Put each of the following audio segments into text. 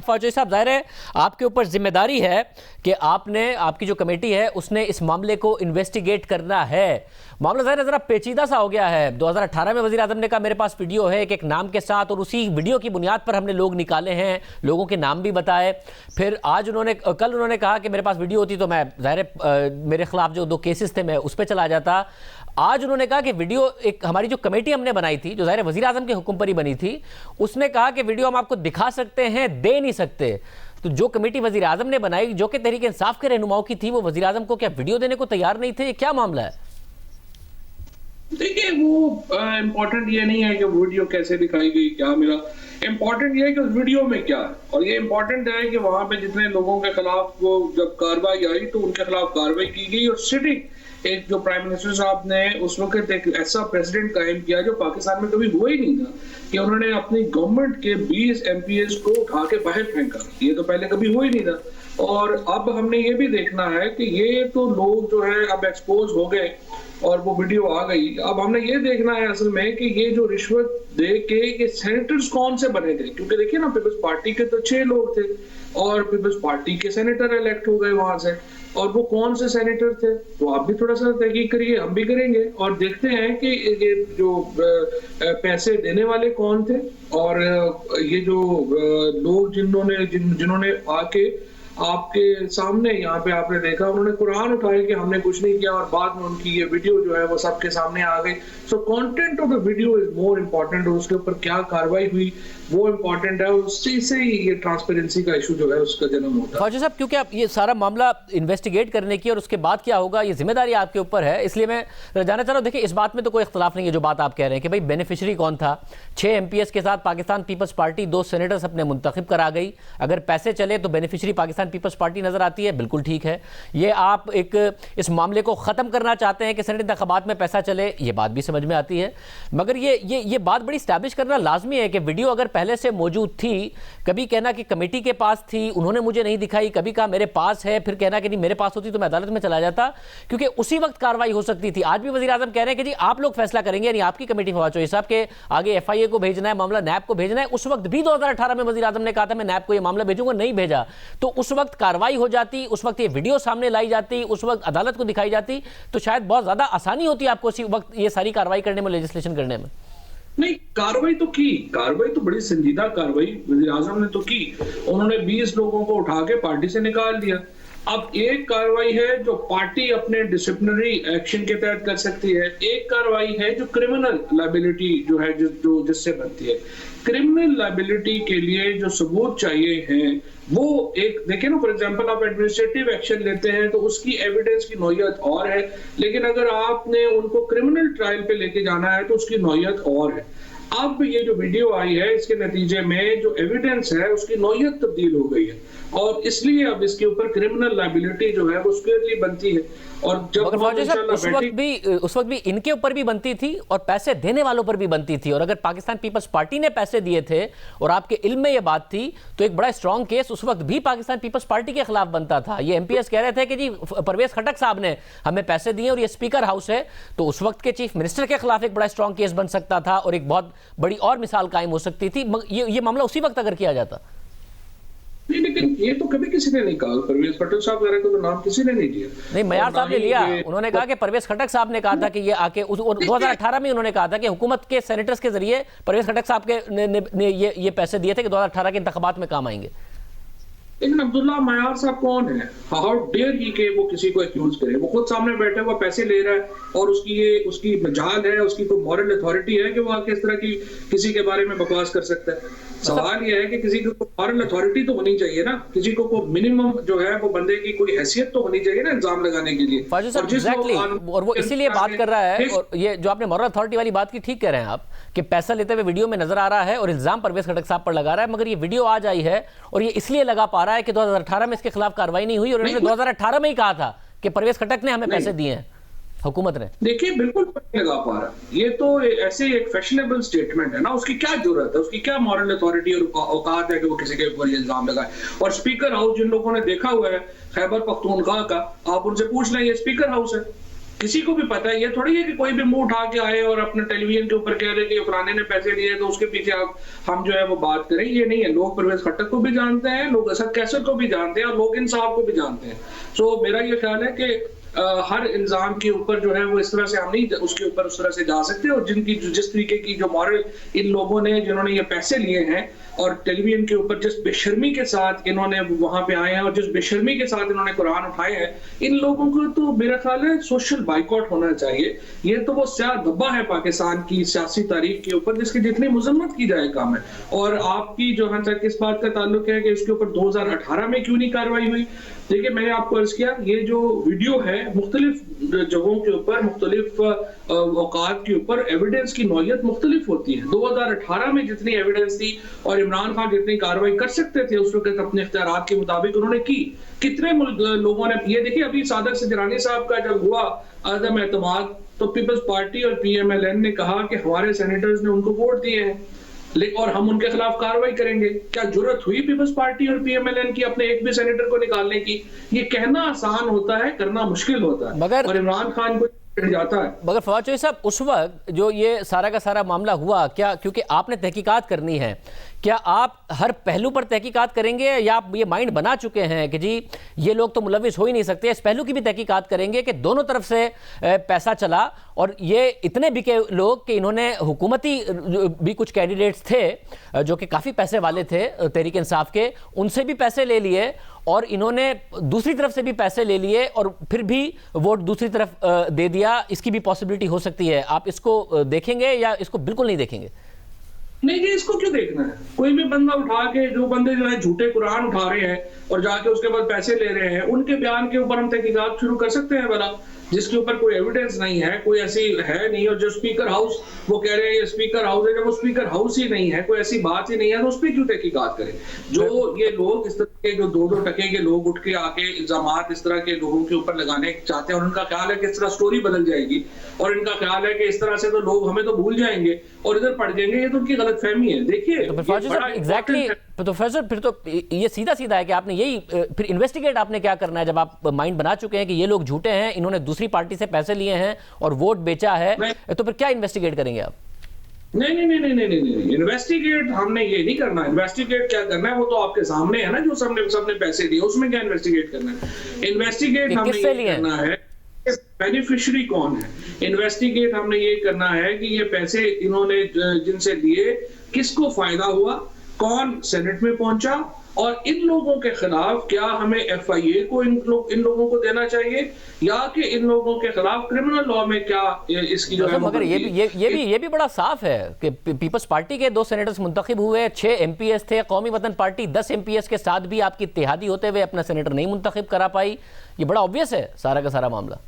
फौजी साहब, जाहिर है आपके ऊपर जिम्मेदारी है कि आपकी जो कमेटी है उसने इस मामले को इन्वेस्टिगेट करना है। मामला जाहिर है ज़रा पेचीदा सा हो गया है। 2018 में वज़ीर आज़म ने कहा मेरे पास वीडियो है एक नाम के साथ, और उसी वीडियो की बुनियाद पर हमने लोग निकाले हैं, लोगों के नाम भी बताए। फिर कल उन्होंने कहा कि मेरे पास वीडियो होती तो मैं जाहिर मेरे खिलाफ जो 2 केसेस थे मैं उस पर चला जाता। आज उन्होंने कहा कि वीडियो एक हमारी जो कमेटी हमने बनाई थी, जो जाहिर वज़ीर आज़म के हुक्म पर ही बनी थी, उसने कहा कि वीडियो हम आपको दिखा सकते हैं, दे नहीं सकते। तो जो कमेटी वज़ीर आज़म ने बनाई, जो कि तहरीक इंसाफ के रहनुमाओं की थी, वो वज़ीर आज़म को क्या वीडियो देने को तैयार नहीं थे? ये क्या मामला है? देखिए, वो इम्पोर्टेंट ये नहीं है कि वीडियो कैसे दिखाई गई, क्या मिला। इम्पोर्टेंट ये है कि उस वीडियो में क्या है, और ये इम्पोर्टेंट है कि वहां पे जितने लोगों के खिलाफ वो जब कार्रवाई आई तो उनके खिलाफ कार्रवाई की गई। और सिटिंग एक जो प्राइम मिनिस्टर साहब ने उस वक्त एक ऐसा प्रेसिडेंट कायम किया जो पाकिस्तान में कभी हुआ ही नहीं था, कि उन्होंने अपनी गवर्नमेंट के 20 MPs को उठा के बाहर फेंका। ये तो पहले कभी हुआ ही नहीं था। और अब हमने ये भी देखना है कि ये तो लोग जो है अब एक्सपोज हो गए और वो वीडियो आ गई। अब हमने ये देखना है असल में कि ये जो रिश्वत दे के ये सेनेटर्स कौन से बने थे, क्योंकि देखिए ना, पीपल्स पार्टी के तो 6 लोग थे और पीपल्स पार्टी के सेनेटर इलेक्ट हो गए वहां से। और वो कौन से सेनेटर थे, तो आप भी थोड़ा सा तहकीक करिए, हम भी करेंगे, और देखते हैं कि ये जो पैसे देने वाले कौन थे, और ये जो लोग जिन्होंने आके आपके सामने यहाँ पे आपने देखा उन्होंने कुरान उठाया कि हमने कुछ नहीं किया, और बाद में उनकी ये वीडियो जो है वो सबके सामने आ गई। So content of the video is more important, और उसके ऊपर क्या कार्रवाई हुई वो इम्पोर्टेंट है, उससे से ही ये ट्रांसपेरेंसी का इशू जो है उसका जन्म होता है। फौजी साहब, क्योंकि आप ये सारा मामला इन्वेस्टिगेट करने की और उसके बाद क्या होगा ये जिम्मेदारी आपके ऊपर है, इसलिए मैं जानना चाह रहा हूँ। देखिए, इस बात में तो कोई इख्तलाफ नहीं है जो बात आप कह रहे हैं कि भाई बेनिफिशरी कौन था। 6 MPs के साथ पाकिस्तान पीपल्स पार्टी 2 सेनेटर्स अपने मुंतखब करा गई। अगर पैसे चले तो बेनिफिशरी पाकिस्तान पीपल्स पार्टी नजर आती है, बिल्कुल ठीक है। ये आप एक इस मामले को ख़त्म करना चाहते हैं कि सेनेट इंतखाबात में पैसा चले, ये बात भी समझ में आती है। मगर ये बात बड़ी स्टैब्लिश करना लाजमी है कि वीडियो अगर पहले से मौजूद थी, कभी कहना कि कमेटी के पास थी, उन्होंने मुझे नहीं दिखाई, कभी कहा मेरे पास है, फिर कहना कि नहीं मेरे पास होती तो मैं अदालत में चला जाता, क्योंकि उसी वक्त कार्रवाई हो सकती थी। आज भी वज़ीर आज़म कह रहे हैं कि जी आप लोग फैसला करेंगे, यानी आपकी कमेटी फवाद चौधरी साहब के आगे FIA को भेजना है, मामला नैब को भेजना है। उस वक्त भी 2018 में वज़ीर आज़म ने कहा था मैं नैब को ये मामला भेजूंगा, नहीं भेजा। तो उस वक्त कार्रवाई हो जाती, उस वक्त ये वीडियो सामने लाई जाती, उस वक्त अदालत को दिखाई जाती, तो शायद बहुत ज्यादा आसानी होती आपको उसी वक्त ये सारी कार्रवाई करने में, लेजिस्लेशन करने में। नहीं, कार्रवाई तो बड़ी संजीदा कार्रवाई वज़ीर आज़म ने तो की। उन्होंने 20 लोगों को उठा के पार्टी से निकाल दिया। अब एक कार्रवाई है जो पार्टी अपने डिसिप्लिनरी एक्शन के तहत कर सकती है, एक कार्रवाई है जो क्रिमिनल लायबिलिटी जो है जिससे बनती है। क्रिमिनल लायबिलिटी के लिए जो सबूत चाहिए हैं वो एक देखिए ना, फॉर एग्जांपल आप एडमिनिस्ट्रेटिव एक्शन लेते हैं तो उसकी एविडेंस की नौयत और है, लेकिन अगर आपने उनको क्रिमिनल ट्रायल पे लेके जाना है तो उसकी नौयत और है। अब ये जो वीडियो आई है इसके नतीजे में जो एविडेंस है उसकी नौयत तब्दील हो गई है, और इसलिए अब इसके ऊपर क्रिमिनल लायबिलिटी जो है वो स्क्वेयरली बनती है। और जब उस वक्त भी इनके ऊपर भी बनती थी और पैसे देने वालों पर भी बनती थी। और अगर पाकिस्तान पीपल्स पार्टी ने पैसे दिए थे और आपके इल्म में यह बात थी तो एक बड़ा स्ट्रॉन्ग केस उस वक्त भी पाकिस्तान पीपल्स पार्टी के खिलाफ बनता था। ये MPs कह रहे थे कि जी परवेज खटक साहब ने हमें पैसे दिए और ये स्पीकर हाउस है, तो उस वक्त के चीफ मिनिस्टर के खिलाफ एक बड़ा स्ट्रॉन्ग केस बन सकता था और एक बहुत बड़ी और मिसाल कायम हो सकती थी। ये मामला उसी वक्त अगर किया जाता। नहीं, लेकिन ये तो कभी किसी ने नहीं कहा, परवेज खटक साहब वगैरह को तो नाम किसी ने नहीं दिया। नहीं, मयार साहब ने लिया। उन्होंने कहा कि परवेज खटक साहब ने कहा था कि ये आके 2018 में उन्होंने कहा था कि हुकूमत के सेनेटर्स के जरिए परवेज खटक साहब के ने ये पैसे दिए थे कि 2018 के इंतखाबात में काम आएंगे। लेकिन अब्दुल्ला मयार साहब कौन है? हाउ डेयर ही के वो किसी को एक्यूज करे? वो खुद सामने बैठे हुआ पैसे ले रहा है और उसकी मजाल है, उसकी कोई मॉरल अथॉरिटी है कि वो आके इस तरह की किसी के बारे में बकवास कर सकता है? सवाल ये है कि किसी को मॉरल अथॉरिटी तो होनी चाहिए ना, किसी को मिनिमम जो है वो बंदे की कोई हैसियत तो होनी चाहिए ना इल्जाम लगाने के लिए। और वो इसीलिए बात कर रहा है। और ये जो आपने मॉरल अथॉरिटी वाली बात की, ठीक कह रहे हैं आप कि पैसा लेते हुए वीडियो में नजर आ रहा है और इल्जाम परवेज खटक साहब पर लगा रहा है, मगर ये वीडियो आज आई है और ये इसलिए लगा पा रहा है कि 2018 में इसके खिलाफ कार्रवाई नहीं हुई और उन्होंने 2018 में ही कहा था कि परवेज खटक ने हमें पैसे दिए हैं, हुकूमत ने। देखिए, बिल्कुल नहीं लगा पा रहा। ये तो ऐसे एक फैशनेबल स्टेटमेंट है ना, उसकी क्या जरूरत है, उसकी क्या मॉरल अथॉरिटी और औकात है कि वो किसी के ऊपर इल्जाम लगाए। और स्पीकर हाउस जिन लोगों ने देखा हुआ है खैबर पख्तूनख्वा का, आप उनसे पूछ लें, ये स्पीकर हाउस है। किसी को भी पता है, ये थोड़ी है कि कोई भी मुंह उठा के आए और अपने टेलीविजन के ऊपर कह रहे कि फलाने ने पैसे लिए तो उसके पीछे हम जो है वो बात करें। ये नहीं है, लोग परवेज खट्टर को भी जानते हैं, लोग असद कैसर को भी जानते हैं और लोग इंसाफ को भी जानते हैं। सो मेरा ये ख्याल है कि हर इल्जाम के ऊपर जो है वो इस तरह से हम नहीं उसके ऊपर उस तरह से जा सकते। और जिस तरीके की जो मॉरल इन लोगों ने जिन्होंने ये पैसे लिए हैं और टेलीविजन के ऊपर जिस बेशर्मी के साथ इन्होंने वहां पे आए हैं और जिस बेशर्मी के साथ इन्होंने कुरान उठाए हैं, इन लोगों को तो मेरा ख्याल है सोशल बाइकआउट होना चाहिए। ये तो वो स्याह धब्बा है पाकिस्तान की सियासी तारीख के ऊपर जिसकी जितनी मजम्मत की जाए कम है। और आपकी जो है इस बात का ताल्लुक है कि इसके ऊपर 2018 में क्यों नहीं कार्रवाई हुई। देखिए, मैंने आपको अर्ज किया, ये जो वीडियो है मुख्तलिफ जगहों के ऊपर मुख्तलिफ औकात के ऊपर एविडेंस की नौयत मुख्तलिफ होती है। 2018 में जितनी एविडेंस थी और इमरान खान जितनी कार्रवाई कर सकते थे उस वक्त अपने इख्तियारात के मुताबिक उन्होंने की। कितने लोगों ने ये देखिए, अभी सादक सिजरानी साहब का जब हुआ अदम एतमाद तो पीपल्स पार्टी और PMLN ने कहा कि हमारे सेनेटर्स ने उनको वोट दिए हैं और हम उनके खिलाफ कार्रवाई करेंगे। क्या जरूरत हुई पीपल्स पार्टी और PMLN की अपने एक भी सेनेटर को निकालने की? ये कहना आसान होता है, करना मुश्किल होता है। और इमरान खान को जाता है। मगर फवाद चौधरी साहब, उस वक्त जो ये सारा का सारा मामला हुआ, क्या क्योंकि आपने तहकीकात करनी है, क्या आप हर पहलू पर तहकीकात करेंगे या आप ये माइंड बना चुके हैं कि जी ये लोग तो मुलविस हो ही नहीं सकते, इस पहलू की भी तहकीकात करेंगे कि दोनों तरफ से पैसा चला और ये इतने बिके लोग कि इन्होंने हुकूमती भी कुछ कैंडिडेट्स थे जो कि काफ़ी पैसे वाले थे तहरीक इंसाफ के, उनसे भी पैसे ले लिए और इन्होंने दूसरी तरफ से भी पैसे ले लिए और फिर भी वोट दूसरी तरफ दे दिया? इसकी भी पॉसिबिलिटी हो सकती है। आप इसको देखेंगे या इसको बिल्कुल नहीं देखेंगे? नहीं जी, इसको क्यों देखना है? कोई भी बंदा उठा के, जो बंदे जो है झूठे कुरान उठा रहे हैं और जाके उसके बाद पैसे ले रहे हैं, उनके बयान के ऊपर हम तहकीकात शुरू कर सकते हैं भला, जिसके ऊपर कोई एविडेंस नहीं है, कोई ऐसी है नहीं। और जो स्पीकर हाउस वो कह रहे हैं ये स्पीकर हाउस है, जब वो स्पीकर हाउस ही नहीं है, कोई ऐसी बात ही नहीं है, तो उस पर क्यों तहकीकात करें? जो ये लोग इस तरह के जो 2-2 टके के लोग उठ के आके इल्जामात इस तरह के लोगों के ऊपर लगाने चाहते हैं और उनका ख्याल है कि इस तरह स्टोरी बदल जाएगी और इनका ख्याल है कि इस तरह से तो लोग हमें तो भूल जाएंगे और इधर पड़ जाएंगे, ये तो उनकी गलतफहमी है। देखिए एग्जैक्टली, तो फिर तो ये सीधा सीधा है कि आपने यही फिर इन्वेस्टिगेट आपने क्या करना है जब आप माइंड बना चुके हैं कि ये लोग झूठे हैं, इन्होंने दूसरी पार्टी से पैसे लिए हैं और वोट बेचा है, तो फिर क्या इन्वेस्टिगेट करेंगे आप? नहीं, इन्वेस्टिगेट हमने ये नहीं करना। इन्वेस्टिगेट क्या करना है वो तो आपके सामने है ना, जो सबने पैसे दिए, उसमें क्या इन्वेस्टिगेट करना है? इन्वेस्टिगेट हमने ये करना है बेनिफिशियरी कौन है। इन्वेस्टिगेट हमने ये करना है कि ये पैसे इन्होंने जिनसे लिए किसको फायदा हुआ, कौन सेनेट में पहुंचा और इन लोगों के खिलाफ क्या हमें FIA को इन लोगों को देना चाहिए या कि इन लोगों के खिलाफ क्रिमिनल लॉ में क्या इसकी जो है। मगर ये भी बड़ा साफ है कि पीपल्स पार्टी के 2 सेनेटर्स मुंतखब हुए, 6 MPS थे, कौमी वतन पार्टी 10 MPS के साथ भी आपकी इत्तेहादी होते हुए अपना सेनेटर नहीं मुंतखब करा पाई। ये बड़ा ऑब्वियस है सारा का सारा मामला।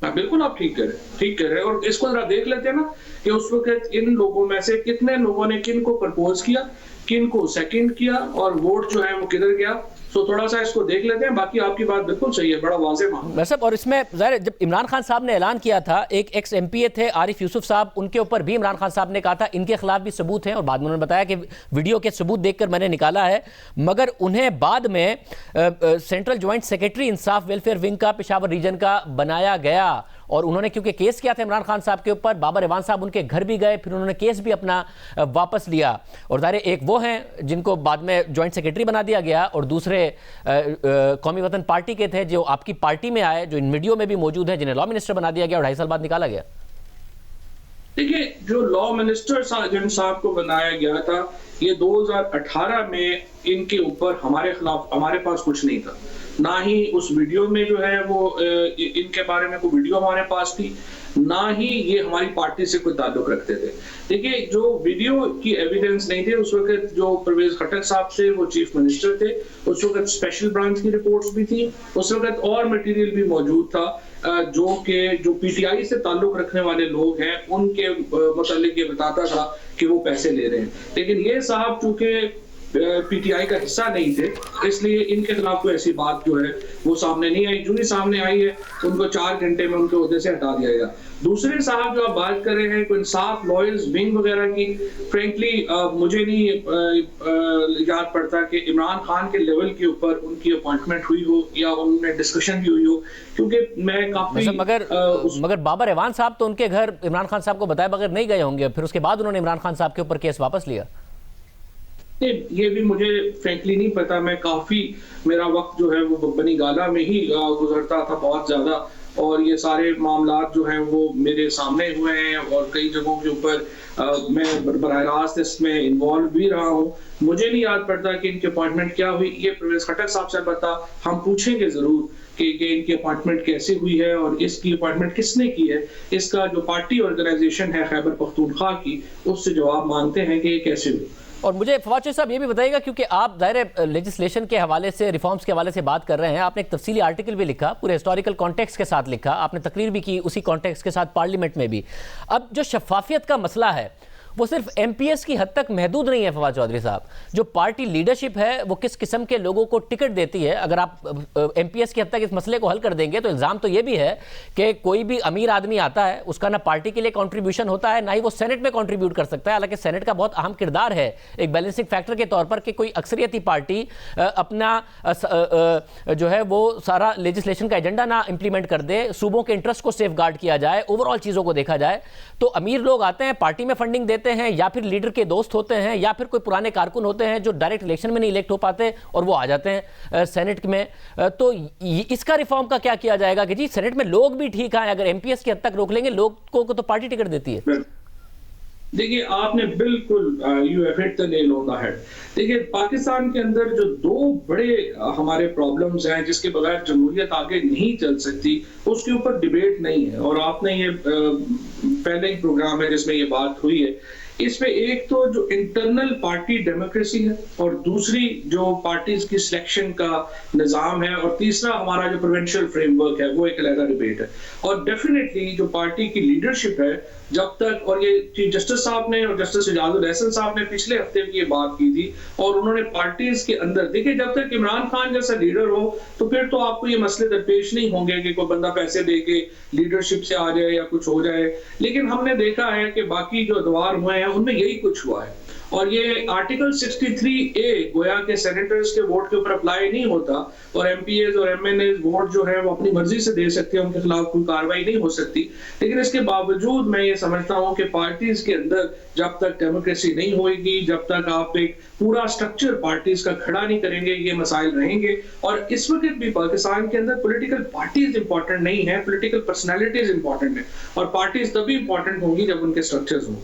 बिल्कुल आप ठीक कह रहे हैं। और इसको जरा देख लेते हैं ना कि उस वक्त इन लोगों में से कितने लोगों ने किन को प्रपोज किया, किन को सेकंड किया और वोट जो है वो किधर गया। तो थोड़ा सा इसको देख लेते हैं। बाकी आपकी बात बिल्कुल सही है, बड़ा वाज़ेह मामला है। और इसमें ज़ाहिर जब इमरान खान साहब ने ऐलान किया था, एक एक्स MPA थे आरिफ यूसुफ साहब, उनके ऊपर भी इमरान खान साहब ने कहा था इनके खिलाफ भी सबूत हैं और बाद में उन्होंने बताया कि वीडियो के सबूत देखकर मैंने निकाला है। मगर उन्हें बाद में सेंट्रल ज्वाइंट सेक्रेटरी इंसाफ वेलफेयर विंग का पेशावर रीजन का बनाया गया और उन्होंने क्योंकि केस किया था इमरान खान साहब के ऊपर, बाबर इवान साहब उनके घर भी गए, फिर उन्होंने केस भी अपना वापस लिया। और ज़ाहिर एक वो हैं जिनको बाद में जॉइंट सेक्रेटरी बना दिया गया और दूसरे कौमी वतन पार्टी के थे जो आपकी पार्टी में आए, जो इन वीडियो में भी मौजूद है, जिन्हें लॉ मिनिस्टर बना दिया गया और 2.5 साल बाद निकाला गया। देखिए, जो लॉ मिनिस्टर जिन साहब को बनाया गया था, ये 2018 में इनके ऊपर हमारे खिलाफ हमारे पास कुछ नहीं था, ना ही उस वीडियो में जो है वो इनके बारे में कोई वीडियो हमारे पास थी, ना ही ये हमारी पार्टी से कोई ताल्लुक रखते थे। देखिए, जो वीडियो की एविडेंस नहीं थे उस वक्त जो परवेज खट्टर साहब थे वो चीफ मिनिस्टर थे, उस वक्त स्पेशल ब्रांच की रिपोर्ट्स भी थी, उस वक्त और मटेरियल भी मौजूद था जो PTI से ताल्लुक रखने वाले लोग हैं उनके मुतालिक ये बताता था कि वो पैसे ले रहे हैं। लेकिन ये साहब चूंकि पीटीआई का हिस्सा नहीं थे, इसलिए इनके खिलाफ कोई ऐसी बात जो है वो सामने नहीं आई। जो भी सामने आई है उनको 4 घंटे में उनके ओहदे से हटा दिया जाएगा। दूसरे साहब जो आप बात कर रहे हैं कोई इंसाफ लॉयर्स विंग वगैरह की, फ्रेंकली मुझे नहीं याद पड़ता कि इमरान खान के लेवल के ऊपर उनकी अपॉइंटमेंट हुई हो या उनमें डिस्कशन भी हुई हो, क्योंकि मैं काफी मगर बाबर एवान साहब तो उनके घर इमरान खान साहब को बताए बगैर नहीं गए होंगे, फिर उसके बाद उन्होंने इमरान खान साहब के ऊपर केस वापस लिया। ये भी मुझे फ्रेंकली नहीं पता। मैं काफी मेरा वक्त जो है वो बनी गाला में ही गुजरता था बहुत ज्यादा, और ये सारे मामलात जो हैं वो मेरे सामने हुए हैं और कई जगहों के ऊपर मैं बराह रास्त इसमें इन्वॉल्व भी रहा हूँ। मुझे नहीं याद पड़ता कि इनकी अपॉइंटमेंट क्या हुई। ये परवेज खट्टर साहब से पता, हम पूछेंगे जरूर कि इनकी अपॉइंटमेंट कैसे हुई है और इसकी अपॉइंटमेंट किसने की है। इसका जो पार्टी ऑर्गेनाइजेशन है खैबर पख्तूनख्वा की, उससे जवाब मांगते हैं कि ये कैसे हुई। और मुझे फवाद चौधरी साहब ये भी बताइएगा, क्योंकि आप ज़ाहिर लेजिस्लेशन के हवाले से, रिफॉर्म्स के हवाले से बात कर रहे हैं, आपने एक तफसीली आर्टिकल भी लिखा, पूरे हिस्टोरिकल कॉन्टेक्स्ट के साथ लिखा, आपने तकरीर भी की उसी कॉन्टेक्स्ट के साथ पार्लियामेंट में भी। अब जो शफाफियत का मसला है वो सिर्फ एमपीएस की हद तक महदूद नहीं है फवाद चौधरी साहब। जो पार्टी लीडरशिप है वो किस किस्म के लोगों को टिकट देती है, अगर आप एमपीएस की हद तक इस मसले को हल कर देंगे तो इल्ज़ाम तो ये भी है कि कोई भी अमीर आदमी आता है उसका ना पार्टी के लिए कंट्रीब्यूशन होता है, ना ही वो सेनेट में कंट्रीब्यूट कर सकता है। हालांकि सेनेट का बहुत अहम किरदार है एक बैलेंसिंग फैक्टर के तौर पर कि कोई अक्सरियती पार्टी अपना जो है वो सारा लेजिस्लेशन का एजेंडा ना इंप्लीमेंट कर दे, सूबों के इंटरेस्ट को सेफ गार्ड किया जाए, ओवरऑल चीज़ों को देखा जाए। तो अमीर लोग आते हैं, पार्टी में फंडिंग देते हैं, या फिर लीडर के दोस्त होते हैं, या फिर कोई पुराने कारकुन होते हैं जो डायरेक्ट इलेक्शन में नहीं इलेक्ट हो पाते और वो आ जाते हैं सेनेट में। तो इसका रिफॉर्म का क्या किया जाएगा कि जी सेनेट में लोग भी ठीक आए, अगर एमपीएस की हद तक रोक लेंगे लोगों को तो पार्टी टिकट देती है। देखिए आपने बिल्कुल you have hit the nail on the head. देखिए पाकिस्तान के अंदर जो 2 बड़े हमारे प्रॉब्लम्स हैं जिसके बगैर जमहूरियत आगे नहीं चल सकती, उसके ऊपर डिबेट नहीं है। और आपने ये पहले ही प्रोग्राम है जिसमें ये बात हुई है, इसमें एक तो जो इंटरनल पार्टी डेमोक्रेसी है और दूसरी जो पार्टीज की सिलेक्शन का निजाम है और तीसरा हमारा जो प्रोविंशियल फ्रेमवर्क है, वो एक अलग डिबेट है। और डेफिनेटली जो पार्टी की लीडरशिप है जब तक, और ये चीफ जस्टिस साहब ने और जस्टिस इजाजुल हसन साहब ने पिछले हफ्ते भी ये बात की थी, और उन्होंने पार्टीज के अंदर देखिए जब तक इमरान खान जैसा लीडर हो तो फिर तो आपको ये मसले दरपेश नहीं होंगे कि कोई बंदा पैसे दे के लीडरशिप से आ जाए या कुछ हो जाए। लेकिन हमने देखा है कि बाकी जो अदवार हुए हैं उनमें यही कुछ हुआ है। और ये आर्टिकल 63A गोया के सेनेटर्स के वोट के ऊपर अप्लाई नहीं होता, और एमपीएज और एमएनएज वोट जो है वो अपनी मर्जी से दे सकते हैं, उनके खिलाफ कोई कार्रवाई नहीं हो सकती। लेकिन इसके बावजूद मैं ये समझता हूँ कि पार्टीज के अंदर जब तक डेमोक्रेसी नहीं होगी, जब तक आप एक पूरा स्ट्रक्चर पार्टीज का खड़ा नहीं करेंगे, ये मसाइल रहेंगे। और इस वक्त भी पाकिस्तान के अंदर पॉलिटिकल पार्टीज इंपॉर्टेंट नहीं है, पॉलिटिकल पर्सनैलिटीज इंपॉर्टेंट है, और पार्टीज तभी इंपॉर्टेंट होंगी जब उनके स्ट्रक्चर्स होंगे।